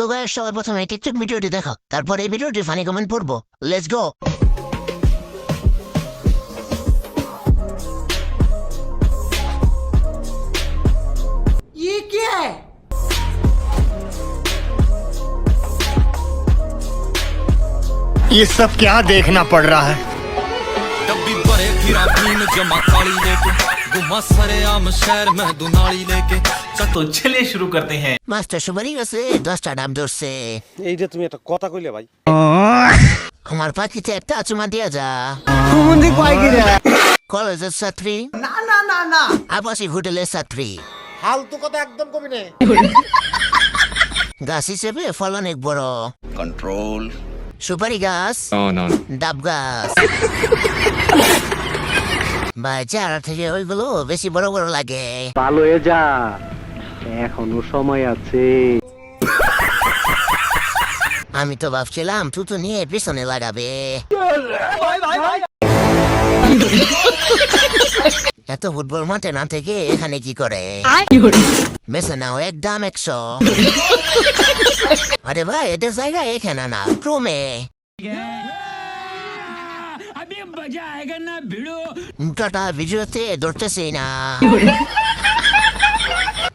তো গাইস সবার প্রথমে টিকটক ভিডিওটি দেখো, তারপর এই ভিডিওটি ফানি কমেন্ট পড়বো। Let's go. ये क्या है? ये सब क्या देखना पड़ रहा है। डब्बी भरे फिरा पीन जमा थाली लेके घुमा सरे आम शहर में दुनाली लेके तो चलिए शुरू करते हैं। মাস্টার সুপারি গেছে 10টা ডাব ধরছে। এইটা তুমি একটা কথা কইলে ভাই। আমার পাখিতে একটা চুমা দিয়া যা। কলেজের ছাত্রী ना ना ना ना আবাসিক হোটেলের ছাত্রী ফালতু কথা একদম কবি না। গাছ হিসেবে ফল অনেক বড়। कंट्रोल। সুপারি গাছ, ডাব গাছ। ভাই চারা থেকে ওইগুলো বেশি বড় বড় লাগে। ভালো হয়ে যা, এখনো সময় আছে। আমি তো ভাবছিলাম তুতো নিয়ে পিছনে লাগাবে। এত ফুটবল মাঠে না থেকে এখানে কি করে? বেছে নাও একদম 100। আরে ভাই এটা জায়গা এখানে না, ক্রমে টাটা ভিডিওতে ধরতেছি না।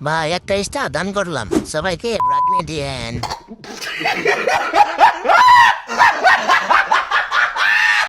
ভাই একটা স্টার দান করলাম, সবাইকে রাগনি দিয়েন।